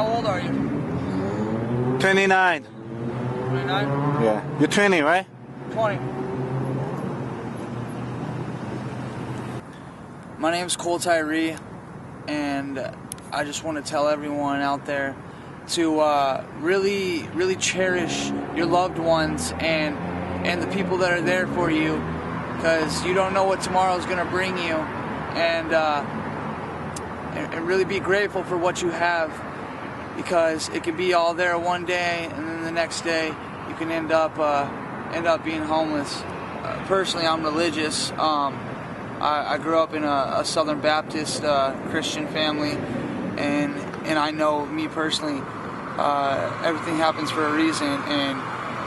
How old are you? 29. 29? Yeah. You're 20, right? 20. My name's Cole Tyree, and I just want to tell everyone out there to really, really cherish your loved ones and the people that are there for you, because you don't know what tomorrow's going to bring you, and really be grateful for what you have, because it could be all there one day, and then the next day you can end up being homeless. Personally, I'm religious. I grew up in a Southern Baptist Christian family, and I know, me personally, everything happens for a reason, and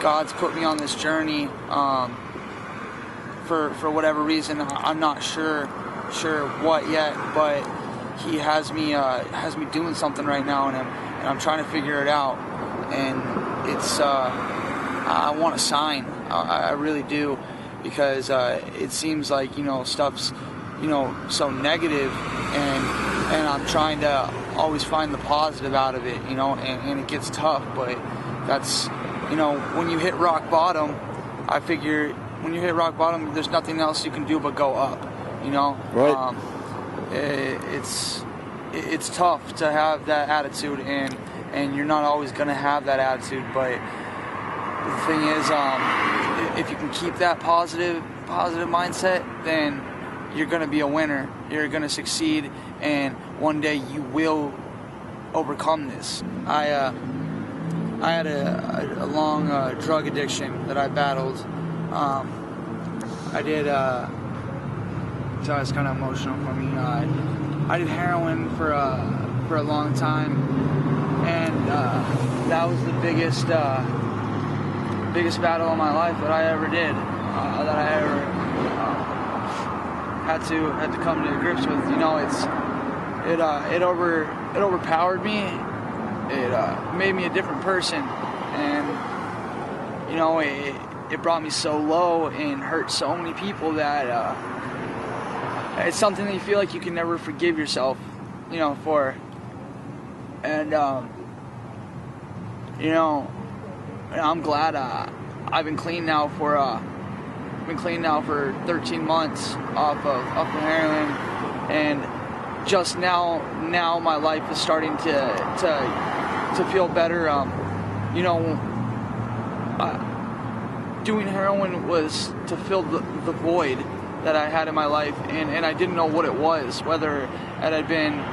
God's put me on this journey for whatever reason. I'm not sure what yet, but He has me doing something right now, and I'm trying to figure it out. And it's I want a sign. I really do, because it seems like stuff's so negative, and I'm trying to always find the positive out of it, and it gets tough, but that's when you hit rock bottom, I figure when you hit rock bottom, there's nothing else you can do but go up, Right. It's tough to have that attitude, and you're not always going to have that attitude, but the thing is, if you can keep that positive mindset, then you're going to be a winner. You're going to succeed, and one day you will overcome this. I had a long drug addiction that I battled. I did. So it's kind of emotional for me. I did heroin for a long time, and that was the biggest battle of my life that I ever did. That I ever had to come to grips with. It overpowered me. It made me a different person, and it brought me so low and hurt so many people that it's something that you feel like you can never forgive yourself, for. And I'm glad I've been clean now for 13 months off of heroin, and just now my life is starting to feel better. Doing heroin was to fill the void that I had in my life, and I didn't know what it was, whether it had been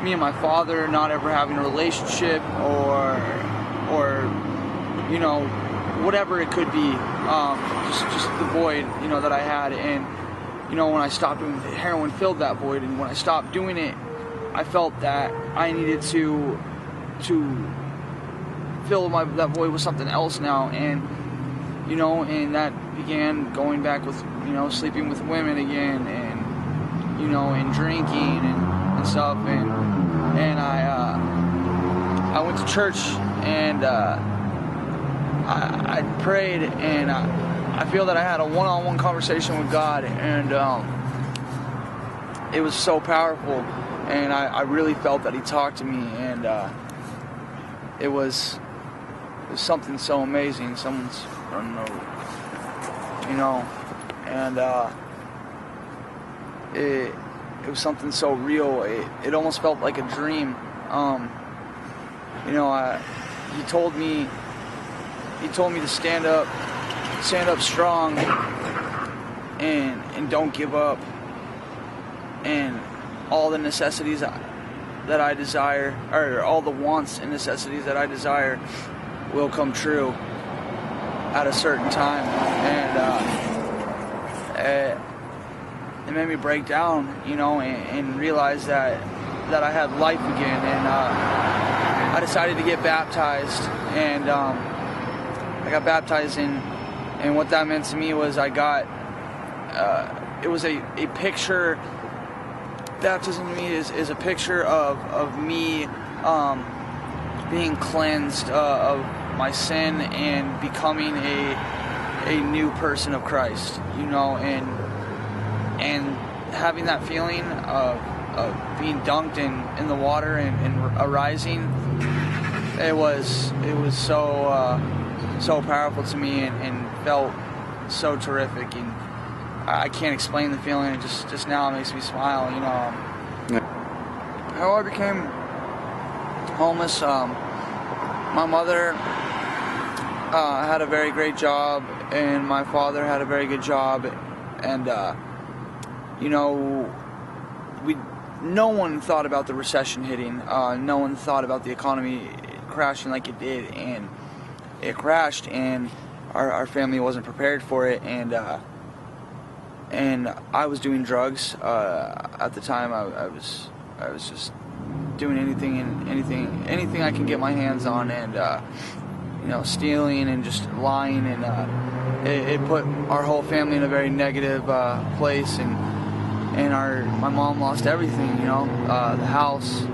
me and my father not ever having a relationship, or whatever it could be, just the void that I had. And when I stopped doing heroin, filled that void, and when I stopped doing it, I felt that I needed to fill that void with something else now, and that began going back with sleeping with women again, and and drinking and stuff, and I went to church, and I prayed, and I feel that I had a one-on-one conversation with God, and it was so powerful, and I really felt that He talked to me, and it was something so amazing. Someone's running over, and it was something so real. It almost felt like a dream. He told me to stand up strong, and don't give up, and all the necessities that I desire, or all the wants and necessities that I desire, will come true at a certain time. And it made me break down, and realize that I had life again. And I decided to get baptized, and I got baptized, and what that meant to me was it was a picture. Baptism to me is a picture of me being cleansed of my sin and becoming a new person of Christ, and having that feeling of being dunked in the water and arising it was so powerful to me and felt so terrific, and I can't explain the feeling. It just now makes me smile, you know. How I became homeless, my mother had a very great job, and my father had a very good job, and you know, no one thought about the recession hitting. No one thought about the economy crashing like it did, and it crashed, and our family wasn't prepared for it, and I was doing drugs at the time. I was just doing anything I can get my hands on, and you know, stealing and just lying, and it put our whole family in a very negative place, and my mom lost everything, you know, the house,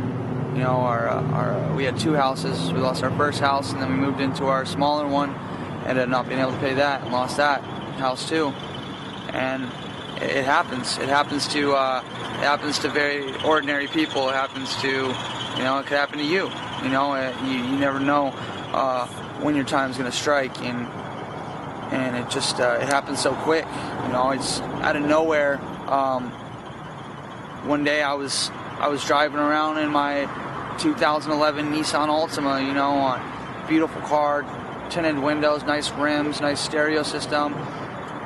you know, we had 2 houses. We lost our first house, and then we moved into our smaller one, ended up not being able to pay that, and lost that house too. And it happens to very ordinary people. It happens to, you know, it could happen to you, you know. You never know when your time's gonna strike, and it just it happens so quick, you know. It's out of nowhere. One day I was driving around in my 2011 Nissan Altima, you know, on beautiful car, tinted windows, nice rims, nice stereo system.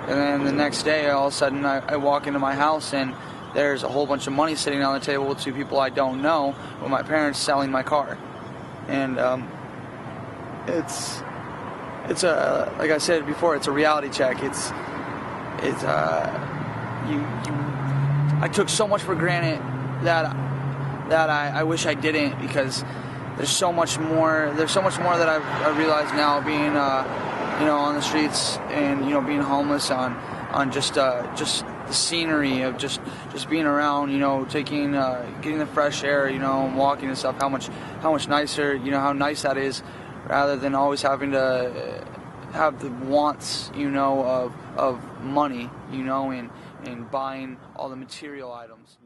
And then the next day, all of a sudden, I walk into my house, and there's a whole bunch of money sitting on the table with 2 people I don't know, with my parents selling my car. And it's a, like I said before, it's a reality check. I took so much for granted that I wish I didn't, because there's so much more that I've realized now, being you know, on the streets, and, you know, being homeless, on just the scenery of just being around, you know, getting the fresh air, you know, and walking and stuff. How much nicer, you know, how nice that is, rather than always having to have the wants, you know, of money, you know, and buying all the material items.